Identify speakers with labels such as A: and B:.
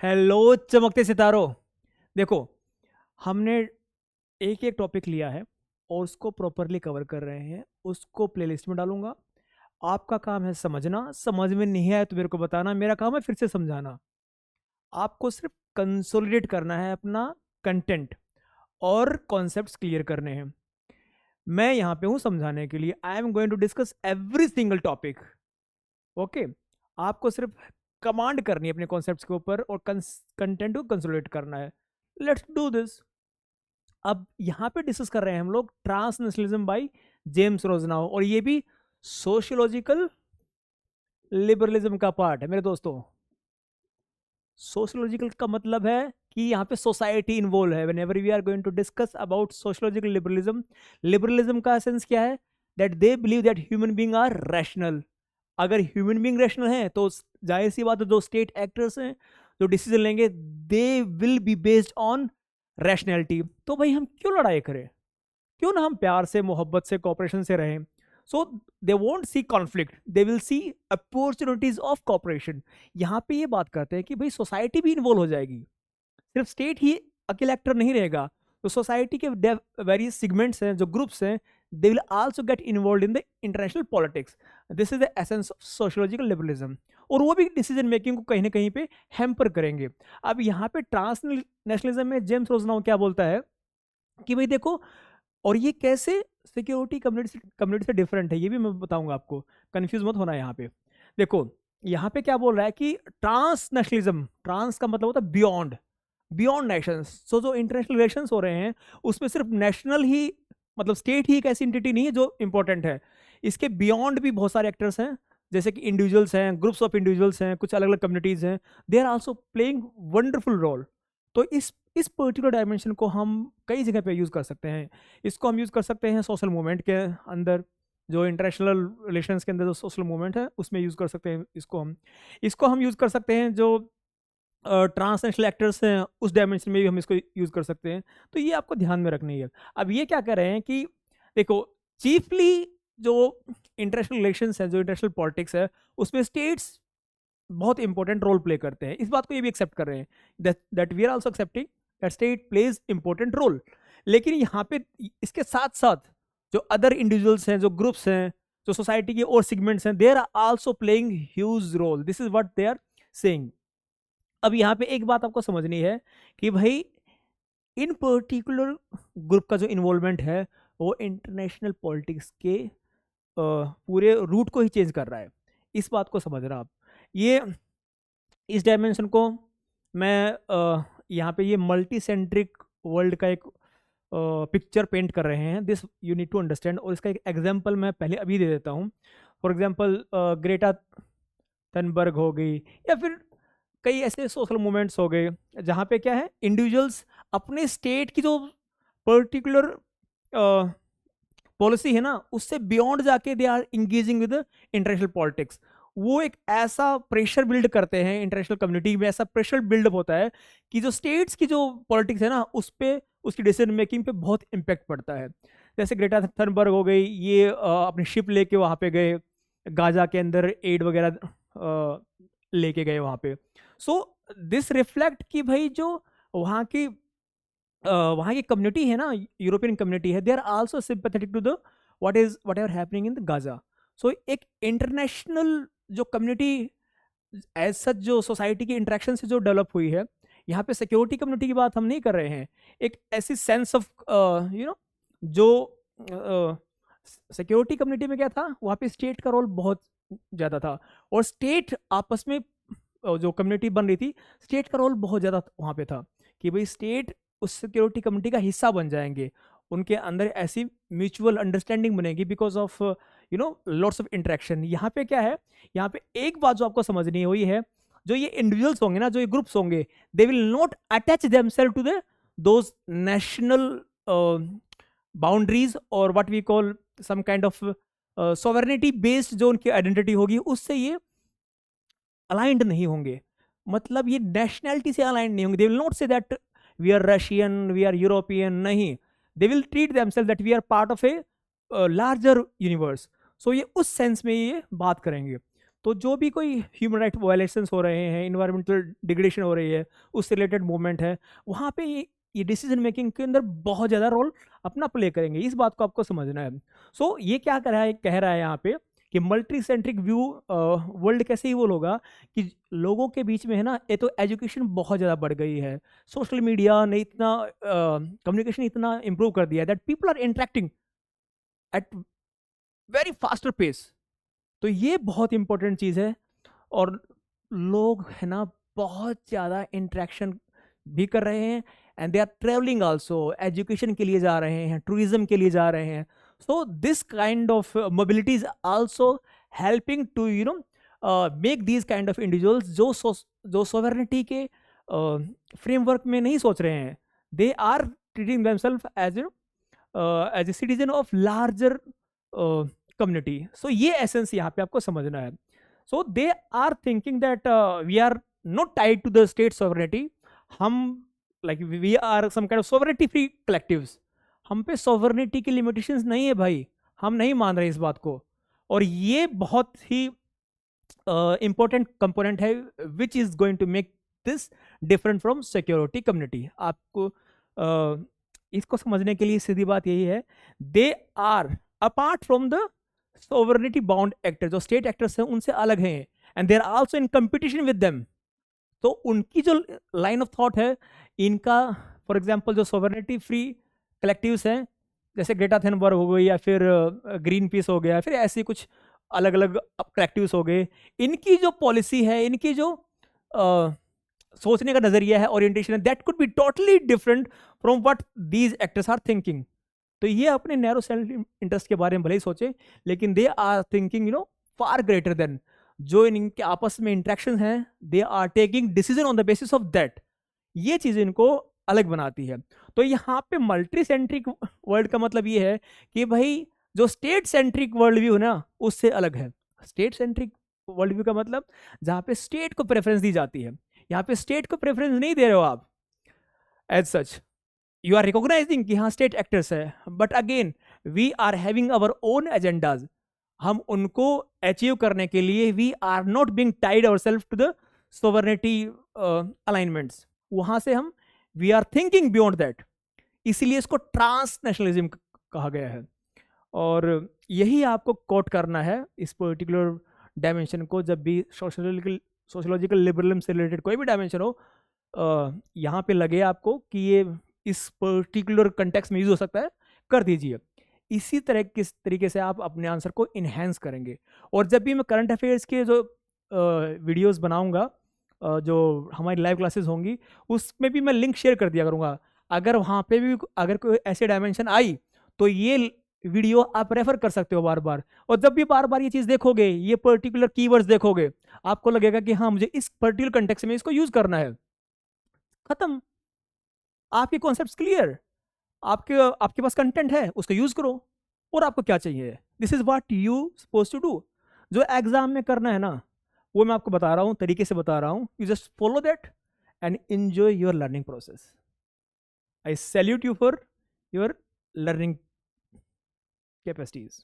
A: Hello चमकते सितारों। देखो, हमने एक एक टॉपिक लिया है और उसको प्रॉपरली कवर कर रहे हैं। उसको प्लेलिस्ट में डालूंगा। आपका काम है समझना, समझ में नहीं आया तो मेरे को बताना, मेरा काम है फिर से समझाना। आपको सिर्फ कंसोलिडेट करना है अपना कंटेंट और कॉन्सेप्ट्स क्लियर करने हैं। मैं यहाँ पे हूँ समझाने के लिए। I am going to discuss every single topic. Okay, आपको सिर्फ कमांड करनी है अपने कॉन्सेप्ट्स के ऊपर और कंटेंट को कंसोलिडेट करना है। Let's do this. अब यहाँ पे डिस्कस कर रहे हैं हम लोग ट्रांसनेशनलिज्म बाय जेम्स रोजनाओ, और ये भी सोशियोलॉजिकल लिबरलिज्म का पार्ट है मेरे दोस्तों। सोशियोलॉजिकल का मतलब है कि यहाँ पे सोसाइटी इन्वॉल्व है। Whenever we are going to discuss about sociological liberalism, liberalism का सेंस क्या है? That they believe that human being are rational. अगर ह्यूमन बीइंग रैशनल है तो जाहिर सी बात है जो स्टेट एक्टर्स हैं जो डिसीजन लेंगे they will be based on rationality. तो भाई हम क्यों लड़ाई करें? क्यों ना हम प्यार से, मोहब्बत से, कॉपरेशन से रहें। So they won't see conflict, they will see opportunities of cooperation. यहाँ पे ये बात करते हैं कि भाई सोसाइटी भी इन्वॉल्व हो जाएगी, सिर्फ स्टेट ही अकेला एक्टर नहीं रहेगा। तो सोसाइटी के वेरियस सेगमेंट्स हैं, जो ग्रुप्स हैं, they will also get involve in the international politics. This is the essence of sociological liberalism. और वो भी डिसीजन मेकिंग को कहीं ना कहीं पे हैम्पर करेंगे। अब यहाँ पे ट्रांसनेशनलिज्म में जेम्स रोजनाओ क्या बोलता है कि भाई देखो, और ये कैसे सिक्योरिटी कम्युनिटी से डिफरेंट है ये भी मैं बताऊंगा आपको। कंफ्यूज मत होना यहाँ पे। देखो, यहाँ पे क्या बोल रहा है कि ट्रांसनेशनलिज्म, ट्रांस का मतलब होता है बियॉन्ड, बियॉन्ड नेशंस। सो जो इंटरनेशनल रिलेशंस हो रहे हैं उसमें सिर्फ नेशनल ही, मतलब स्टेट ही एक ऐसी एंटिटी नहीं है जो इंपॉर्टेंट है। इसके बियॉन्ड भी बहुत सारे एक्टर्स हैं, जैसे कि इंडिविजुअल्स हैं, ग्रुप्स ऑफ इंडिविजुअल्स हैं, कुछ अलग अलग कम्युनिटीज हैं। They are also playing wonderful role. तो इस पर्टिकुलर डायमेंशन को हम कई जगह पे यूज़ कर सकते हैं। इसको हम यूज़ कर सकते हैं सोशल मूवमेंट के अंदर, जो इंटरनेशनल रिलेशंस के अंदर जो सोशल मूवमेंट है उसमें यूज़ कर सकते हैं। इसको हम यूज़ कर सकते हैं जो ट्रांसनेशनल एक्टर्स हैं उस डायमेंशन में भी हम इसको यूज़ कर सकते हैं। तो ये आपको ध्यान में रखनी है। अब ये क्या कर रहे हैं कि देखो, चीफली जो इंटरनेशनल रिलेशंस है, जो इंटरनेशनल पॉलिटिक्स है, उसमें स्टेट्स बहुत इंपॉर्टेंट रोल प्ले करते हैं। इस बात को ये भी एक्सेप्ट कर रहे हैं, that we are also accepting that state plays important role. लेकिन यहाँ पे इसके साथ साथ जो अदर इंडिविजुअल्स हैं, जो ग्रुप्स हैं, जो सोसाइटी के और सेगमेंट्स हैं, they are also playing huge role. This is what they are saying. अब यहाँ पे एक बात आपको समझनी है कि भाई इन पर्टिकुलर ग्रुप का जो इन्वॉल्वमेंट है वो इंटरनेशनल पॉलिटिक्स के पूरे रूट को ही चेंज कर रहा है। इस बात को समझ रहा आप। ये इस डायमेंशन को मैं यहाँ पे ये मल्टी सेंट्रिक वर्ल्ड का एक पिक्चर पेंट कर रहे हैं। This you need to understand. और इसका एक एग्जांपल मैं पहले अभी दे देता हूँ। फॉर एग्जांपल ग्रेटा थनबर्ग हो गई, या फिर कई ऐसे सोशल मूवमेंट्स हो गए जहाँ पे क्या है, इंडिविजुअल्स अपने स्टेट की जो पर्टिकुलर पॉलिसी है ना उससे बियॉन्ड जाके they are engaging with international politics. वो एक ऐसा प्रेशर बिल्ड करते हैं इंटरनेशनल कम्युनिटी में, ऐसा प्रेशर बिल्डअप होता है कि जो स्टेट्स की जो पॉलिटिक्स है ना उस पर, उसकी डिसीजन मेकिंग पे बहुत इम्पेक्ट पड़ता है। जैसे ग्रेटा थनबर्ग हो गई, ये अपनी शिप लेके वहाँ पे गए, गाजा के अंदर एड वगैरह लेके गए वहाँ पे। सो दिस रिफ्लेक्ट कि भाई जो वहाँ की वहाँ की कम्युनिटी है ना, यूरोपियन कम्युनिटी है, they are also sympathetic to the whatever happening in the Gaza. So एक इंटरनेशनल जो कम्युनिटी एज सच, जो सोसाइटी की इंटरेक्शन से जो डेवलप हुई है, यहाँ पे सिक्योरिटी कम्युनिटी की बात हम नहीं कर रहे हैं। एक ऐसी सेंस ऑफ जो सिक्योरिटी कम्युनिटी में क्या था, वहाँ पे स्टेट का रोल बहुत ज़्यादा था। और स्टेट आपस में जो कम्युनिटी बन रही थी, स्टेट का रोल बहुत ज़्यादा वहाँ पे था कि भाई स्टेट उस सिक्योरिटी कम्युनिटी का हिस्सा बन जाएंगे। उनके अंदर ऐसी म्यूचुअल अंडरस्टैंडिंग बनेगी because of lots of interaction. यहाँ पे क्या है, यहाँ पे एक बात जो आपको समझनी है वही है, जो ये इंडिविजुअल्स होंगे ना, जो ये ग्रुप्स होंगे, they will not attach themselves to the those national boundaries और what we call some kind of sovereignty based जो उनकी आइडेंटिटी होगी उससे ये अलाइंड नहीं होंगे। मतलब ये नेशनैलिटी से अलाइंड नहीं होंगे। They will not say that we are Russian, we are European, नहीं। They will treat themselves that we are part of a larger universe. So ये उस सेंस में ये बात करेंगे। तो जो भी कोई ह्यूमन राइट वायलेशंस हो रहे हैं, इन्वायरमेंटल डिग्रेडेशन हो रही है, उससे रिलेटेड मूवमेंट है, वहाँ पे ये डिसीजन मेकिंग के अंदर बहुत ज़्यादा रोल अपना प्ले करेंगे। इस बात को आपको समझना है। सो ये क्या कह रहा है यहाँ पे कि मल्टी सेंट्रिक व्यू वर्ल्ड कैसे इवोल्व होगा कि लोगों के बीच में है ना, ये तो एजुकेशन बहुत ज़्यादा बढ़ गई है, सोशल मीडिया ने इतना कम्युनिकेशन इतना इम्प्रूव कर दिया है that people are interacting at very faster pace. तो ये बहुत इंपॉर्टेंट चीज़ है। और लोग है ना बहुत ज़्यादा इंटरेक्शन भी कर रहे हैं, and they are travelling also, education के लिए जा रहे हैं, टूरिज्म के लिए जा रहे हैं। So this kind of mobility is also helping to make these kind of individuals जो सोवरेनिटी के फ्रेमवर्क में नहीं सोच रहे हैं, they are treating themselves as a citizen of larger community. So ये एसेंस यहाँ पे आपको समझना है। So they are thinking that we are not tied to the state sovereignty, हम like we are some kind of sovereignty free collectives, हम पे sovereignty की लिमिटेशंस नहीं है भाई, हम नहीं मान रहे इस बात को। और ये बहुत ही इंपॉर्टेंट कंपोनेंट है which is going to make this different from security community. आपको इसको समझने के लिए सीधी बात यही है, they are apart from the sovereignty bound actor, जो स्टेट एक्टर्स हैं उनसे अलग हैं, and they are also in competition with them. तो उनकी जो लाइन ऑफ थॉट है, इनका फॉर एग्जांपल जो सोवरेनिटी फ्री कलेक्टिव्स हैं, जैसे ग्रेटा थनबर्ग हो गई या फिर ग्रीन पीस हो गया, फिर ऐसी कुछ अलग अलग कलेक्टिव्स हो गए, इनकी जो पॉलिसी है, इनकी जो सोचने का नजरिया है, ओरिएंटेशन है, that could be totally different from what these actors are thinking. तो ये अपने नैरो सेल्फ इंटरेस्ट के बारे में भले ही सोचे, लेकिन they are thinking far greater than, जो इनके आपस में इंट्रैक्शन हैं, they are taking decision on the basis of that. ये चीज़ इनको अलग बनाती है। तो यहाँ पे मल्टी सेंट्रिक वर्ल्ड का मतलब ये है कि भाई जो स्टेट सेंट्रिक वर्ल्ड व्यू है ना, उससे अलग है। स्टेट सेंट्रिक वर्ल्ड व्यू का मतलब जहाँ पे स्टेट को प्रेफरेंस दी जाती है, यहाँ पे स्टेट को प्रेफरेंस नहीं दे रहे हो आप as such, you are recognising कि हाँ स्टेट एक्टर्स है, but again we are having our own agendas, हम उनको अचीव करने के लिए we are not being tied our self to the sovereignty alignments, वहां से हम we are thinking beyond that, इसीलिए इसको ट्रांसनेशनलिज्म कहा गया है। और यही आपको कोट करना है इस पर्टिकुलर डायमेंशन को, जब भी सोशोलॉजिकल लिबरलिज्म से रिलेटेड कोई भी डायमेंशन हो, यहाँ पे लगे आपको कि ये इस पर्टिकुलर कंटेक्स्ट में यूज हो सकता है, कर दीजिए। इसी तरह किस तरीके से आप अपने आंसर को इन्हेंस करेंगे। और जब भी मैं करंट अफेयर्स के जो वीडियोस बनाऊंगा, जो हमारी लाइव क्लासेस होंगी, उसमें भी मैं लिंक शेयर कर दिया करूंगा। अगर वहाँ पे भी अगर कोई ऐसे डायमेंशन आई तो ये वीडियो आप रेफर कर सकते हो बार बार। और जब भी बार बार ये चीज़ देखोगे, ये पर्टिकुलर कीवर्ड्स देखोगे, आपको लगेगा कि हाँ मुझे इस पर्टिकुलर कंटेक्स्ट में इसको यूज करना है, खत्म, आपके कॉन्सेप्ट्स क्लियर, आपके पास कंटेंट है, उसको यूज करो। और आपको क्या चाहिए, this is what you suppose to do. जो एग्जाम में करना है ना, वो मैं आपको बता रहा हूँ, तरीके से बता रहा हूँ, you just follow that and enjoy your learning process. I salute you for your learning capacities.